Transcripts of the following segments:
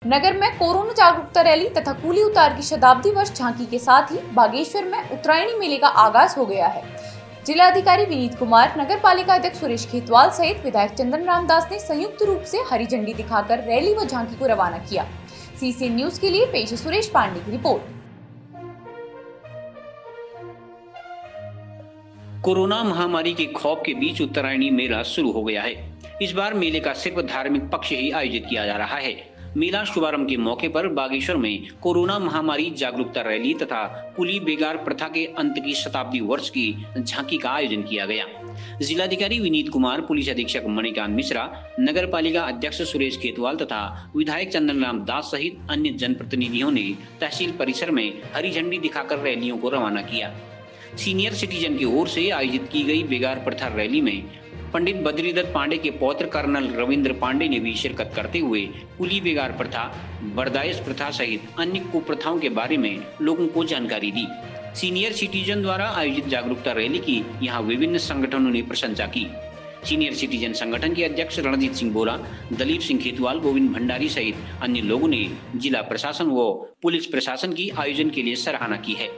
नगर में कोरोना जागरूकता रैली तथा कूली उतार की शताब्दी वर्ष झांकी के साथ ही बागेश्वर में उत्तरायणी मेले का आगाज हो गया है। जिलाधिकारी विनीत कुमार, नगर पालिका अध्यक्ष सुरेश खेतवाल सहित विधायक चंदन रामदास ने संयुक्त रूप से हरी झंडी दिखाकर रैली व झांकी को रवाना किया। सीसीएन न्यूज के लिए पेश है सुरेश पांडे की रिपोर्ट। कोरोना महामारी के खौफ के बीच उत्तरायणी मेला शुरू हो गया है। इस बार मेले का सिर्फ धार्मिक पक्ष ही आयोजित किया जा रहा है। मेला शुभारंभ के मौके पर बागेश्वर में कोरोना महामारी जागरूकता रैली तथा कुली बेगार प्रथा के अंत की शताब्दी वर्ष की झांकी का आयोजन किया गया। जिलाधिकारी विनीत कुमार, पुलिस अधीक्षक मणिकांत मिश्रा, नगर पालिका अध्यक्ष सुरेश खेतवाल तथा विधायक चंदन रामदास सहित अन्य जनप्रतिनिधियों ने तहसील परिसर में हरी झंडी दिखाकर रैलियों को रवाना किया। सीनियर सिटीजन की ओर से आयोजित की गई बेगार प्रथा रैली में पंडित बद्रीदत्त पांडे के पौत्र कर्नल रविंद्र पांडे ने भी शिरकत करते हुए कुली बेगार प्रथा, बर्दाश्त प्रथा सहित अन्य कुप्रथाओं के बारे में लोगों को जानकारी दी। सीनियर सिटीजन द्वारा आयोजित जागरूकता रैली की यहां विभिन्न संगठनों ने प्रशंसा की। सीनियर सिटीजन संगठन के अध्यक्ष रणजीत सिंह बोरा, दलीप सिंह खेतवाल, गोविंद भंडारी सहित अन्य लोगों ने जिला प्रशासन व पुलिस प्रशासन की आयोजन के लिए सराहना की है।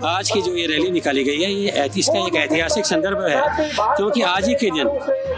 आज की जो ये रैली निकाली गई है, ये इसका एक ऐतिहासिक संदर्भ है, क्योंकि आज ही के दिन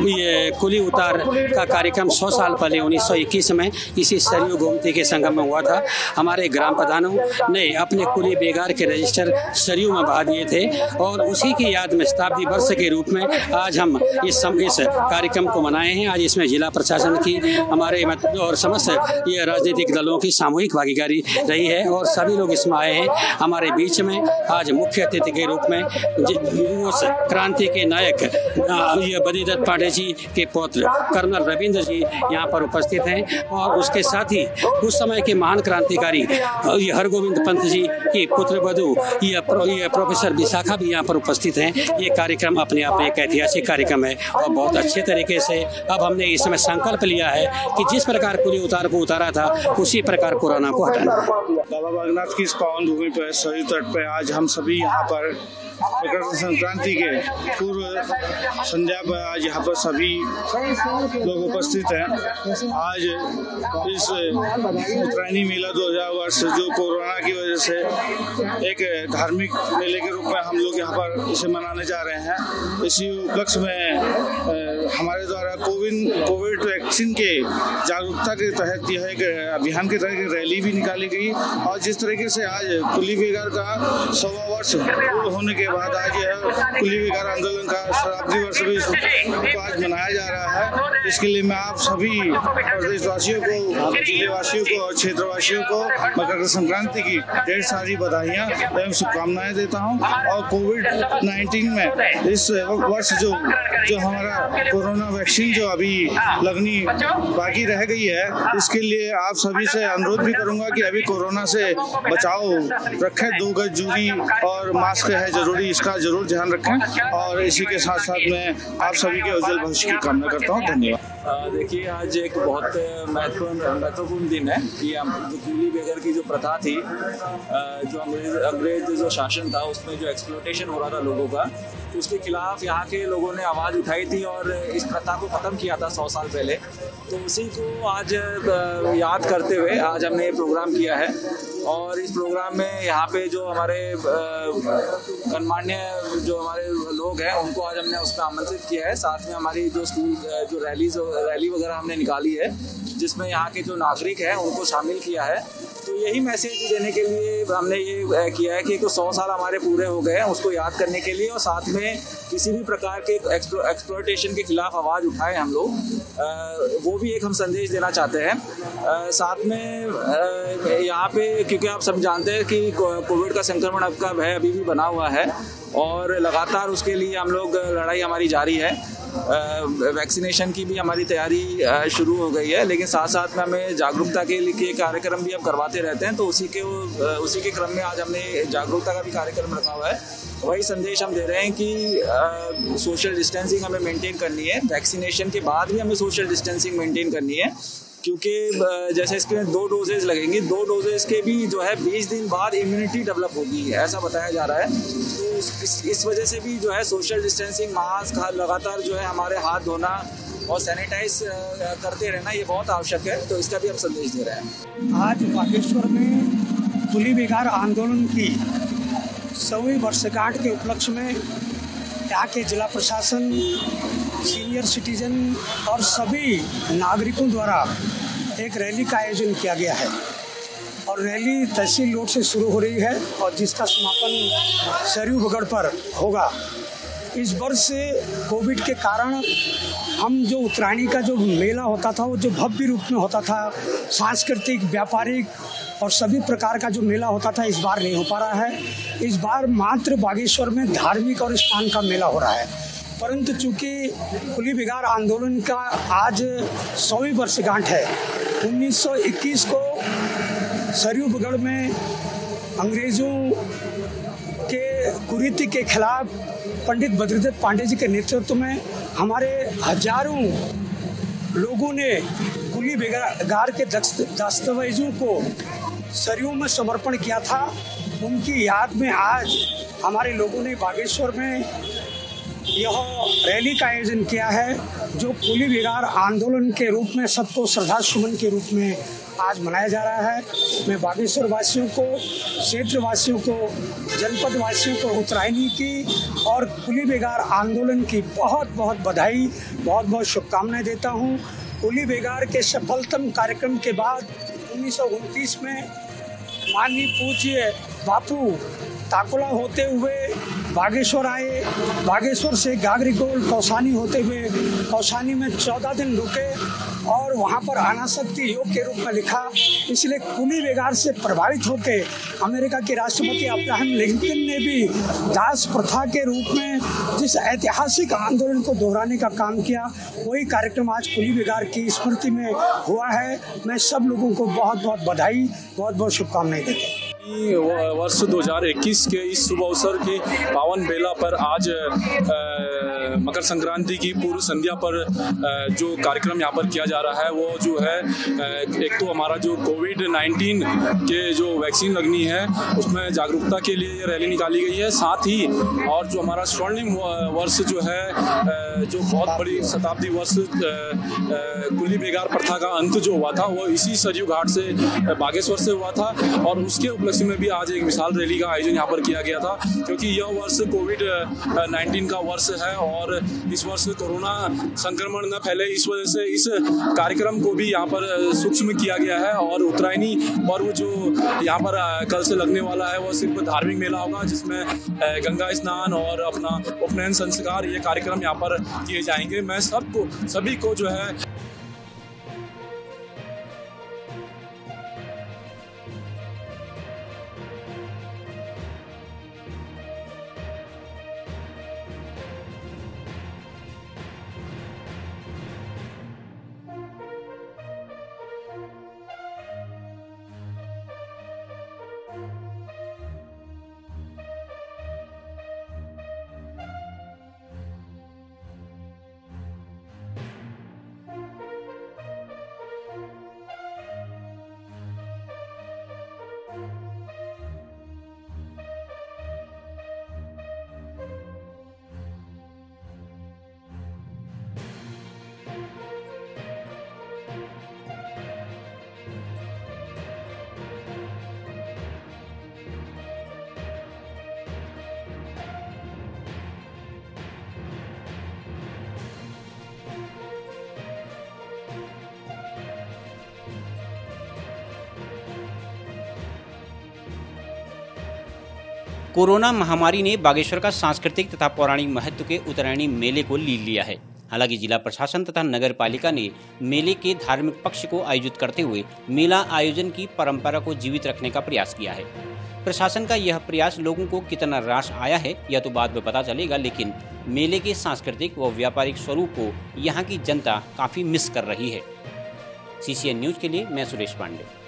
ये कुली उतार का कार्यक्रम 100 साल पहले 1921 में इसी सरयू गोमती के संगम में हुआ था। हमारे ग्राम प्रधानों ने अपने कुली बेगार के रजिस्टर सरयू में बहा दिए थे और उसी की याद में शताब्दी वर्ष के रूप में आज हम इस कार्यक्रम को मनाए हैं। आज इसमें जिला प्रशासन की, हमारे और समस्त ये राजनीतिक दलों की सामूहिक भागीदारी रही है और सभी लोग इसमें आए हैं। हमारे बीच में आज मुख्य अतिथि के रूप में उस क्रांति के नायक ये बद्रीदत्त पांडे जी के पौत्र कर्नल रविंद्र जी यहाँ पर उपस्थित हैं और उसके साथ ही उस समय के महान क्रांतिकारी ये हरगोविंद पंत जी की पुत्र वधू ये प्रोफेसर विशाखा भी यहाँ पर उपस्थित हैं। ये कार्यक्रम अपने आप में एक ऐतिहासिक कार्यक्रम है और बहुत अच्छे तरीके से अब हमने इस समय संकल्प लिया है कि जिस प्रकार कुली उतार को उतारा था उसी प्रकार कोरोना को हटाना। बाबा बागनाथ की इस पावन भूमि पर सरयू तट पर आज हम सभी यहाँ पर मकर संक्रांति के पूर्व संध्या पर आज यहाँ पर पर सभी लोग उपस्थित हैं। आज इस उत्तरायणी मेला 2000 वर्ष जो कोरोना की वजह से एक धार्मिक मेले के रूप में हम लोग यहाँ पर इसे मनाने जा रहे हैं। इसी उपलक्ष्य में हमारे द्वारा कोविड वैक्सीन के जागरूकता के तहत यह एक अभियान के तहत रैली भी निकाली गई और जिस तरीके से आज कुली बेगार का 100वां वर्ष पूर्ण होने के बाद आज यह कुली बेगार आंदोलन का शताब्दी वर्ष भी आज मनाया जा रहा है। इसके लिए मैं आप सभी प्रदेशवासियों को, जिलेवासियों को और क्षेत्रवासियों को मकर संक्रांति की ढेर सारी बधाइयाँ एवं शुभकामनाएं देता हूँ। और कोविड-19 में इस वर्ष जो हमारा कोरोना वैक्सीन जो अभी लगनी बाकी रह गई है, इसके लिए आप सभी से अनुरोध भी करूंगा कि अभी कोरोना से बचाव रखें, 2 गज दूरी और मास्क है जरूरी, इसका जरूर ध्यान रखें। और इसी के साथ साथ मैं आप सभी के उज्जवल भविष्य की कामना करता हूँ। धन्यवाद। देखिए, आज एक बहुत महत्वपूर्ण दिन है कि हम जो कुली बेगर की जो प्रथा थी, जो अंग्रेज जो शासन था उसमें जो एक्सप्लॉयटेशन हो रहा था लोगों का, उसके खिलाफ यहाँ के लोगों ने आवाज़ उठाई थी और इस प्रथा को ख़त्म किया था 100 साल पहले। तो उसी को आज याद करते हुए आज हमने ये प्रोग्राम किया है। और इस प्रोग्राम में यहाँ पे जो हमारे गणमान्य जो हमारे लोग हैं उनको आज हमने उसमें आमंत्रित किया है। साथ में हमारी जो स्कूल जो रैली वगैरह हमने निकाली है जिसमें यहाँ के जो नागरिक हैं उनको शामिल किया है। तो यही मैसेज देने के लिए हमने ये किया है कि 100 साल हमारे पूरे हो गए हैं, उसको याद करने के लिए, और साथ में किसी भी प्रकार के एक्सप्लॉयटेशन के खिलाफ आवाज़ उठाएं हम लोग, वो भी एक हम संदेश देना चाहते हैं। साथ में यहाँ पे क्योंकि आप सब जानते हैं कि कोविड का संक्रमण का भय अभी भी बना हुआ है और लगातार उसके लिए हम लोग लड़ाई हमारी जारी है। वैक्सीनेशन की भी हमारी तैयारी शुरू हो गई है, लेकिन साथ साथ में हमें जागरूकता के लिए कार्यक्रम भी हम करवाते रहते हैं। तो उसी के क्रम में आज हमने जागरूकता का भी कार्यक्रम रखा हुआ है। वही संदेश हम दे रहे हैं कि सोशल डिस्टेंसिंग हमें मेंटेन करनी है। वैक्सीनेशन के बाद भी हमें सोशल डिस्टेंसिंग मेंटेन करनी है, क्योंकि जैसे इसके 2 डोजेज लगेंगी, 2 डोजेज के भी जो है 20 दिन बाद इम्यूनिटी डेवलप होगी, ऐसा बताया जा रहा है। तो इस वजह से भी जो है सोशल डिस्टेंसिंग, मास्क, लगातार जो है हमारे हाथ धोना और सैनिटाइज करते रहना ये बहुत आवश्यक है। तो इसका भी हम संदेश दे रहे हैं। आज बागेश्वर में कुली बेगार आंदोलन की 100वीं वर्षगांठ के उपलक्ष्य में यहाँ के जिला प्रशासन, सीनियर सिटीजन और सभी नागरिकों द्वारा एक रैली का आयोजन किया गया है और रैली तहसील रोड से शुरू हो रही है और जिसका समापन सरयू बगड़ पर होगा। इस वर्ष कोविड के कारण हम जो उत्तरायणी का जो मेला होता था वो जो भव्य रूप में होता था, सांस्कृतिक, व्यापारिक और सभी प्रकार का जो मेला होता था, इस बार नहीं हो पा रहा है। इस बार मात्र बागेश्वर में धार्मिक और स्नान का मेला हो रहा है। परंतु चूँकि कुली बेगार आंदोलन का आज 100वीं वर्षगांठ है, 1921 को सरयू बगड़ में अंग्रेज़ों के कुरीति के खिलाफ पंडित बद्रीदत्त पांडे जी के नेतृत्व में हमारे हजारों लोगों ने कुली बेगार के दस्तावेजों को सरयू में समर्पण किया था। उनकी याद में आज हमारे लोगों ने बागेश्वर में यह रैली का आयोजन किया है, जो कुली बेगार आंदोलन के रूप में सबको श्रद्धा सुमन के रूप में आज मनाया जा रहा है। मैं बागेश्वर वासियों को, क्षेत्र वासियों को, जनपद वासियों को उत्तरायणी की और कुली बेगार आंदोलन की बहुत बहुत बधाई, बहुत बहुत शुभकामनाएं देता हूं। कुली बेगार के सफलतम कार्यक्रम के बाद 1929 में माननीय पूज्य बापू ताकुला होते हुए बागेश्वर आए। बागेश्वर से गागरीगोल कौसानी होते हुए कौसानी में 14 दिन रुके और वहाँ पर अनासक्ति योग के रूप में लिखा। इसलिए कुली बेगार से प्रभावित होकर अमेरिका के राष्ट्रपति अब्राहम लिंकन ने भी दास प्रथा के रूप में जिस ऐतिहासिक आंदोलन को दोहराने का काम किया, वही कार्यक्रम आज कुली बेगार की स्मृति में हुआ है। मैं सब लोगों को बहुत बहुत बधाई, बहुत बहुत शुभकामनाएं देता हूँ। वर्ष 2021 के इस शुभ अवसर की पावन बेला पर आज मकर संक्रांति की पूर्व संध्या पर जो कार्यक्रम यहाँ पर किया जा रहा है वो जो है एक तो हमारा जो कोविड-19 के जो वैक्सीन लगनी है उसमें जागरूकता के लिए ये रैली निकाली गई है। साथ ही और जो हमारा स्वर्णिम वर्ष जो है जो बहुत बड़ी शताब्दी वर्ष कुली बेगार प्रथा का अंत जो हुआ था वो इसी सरयू घाट से बागेश्वर से हुआ था और उसके उपलक्ष्य में भी आज एक विशाल रैली का आयोजन यहाँ पर किया गया था, क्योंकि यह वर्ष कोविड-19 का वर्ष है और इस वर्ष कोरोना संक्रमण न फैले, इस वजह से इस कार्यक्रम को भी यहाँ पर सूक्ष्म किया गया है। और उत्तरायणी पर्व जो यहाँ पर कल से लगने वाला है वो सिर्फ धार्मिक मेला होगा, जिसमें गंगा स्नान और अपना उपनयन संस्कार ये कार्यक्रम यहाँ पर किए जाएंगे। मैं सभी को जो है कोरोना महामारी ने बागेश्वर का सांस्कृतिक तथा पौराणिक महत्व के उत्तरायणी मेले को लील लिया है। हालांकि जिला प्रशासन तथा नगर पालिका ने मेले के धार्मिक पक्ष को आयोजित करते हुए मेला आयोजन की परंपरा को जीवित रखने का प्रयास किया है। प्रशासन का यह प्रयास लोगों को कितना रास आया है यह तो बाद में पता चलेगा, लेकिन मेले के सांस्कृतिक व व्यापारिक स्वरूप को यहाँ की जनता काफी मिस कर रही है। CCN न्यूज के लिए मैं सुरेश पांडे।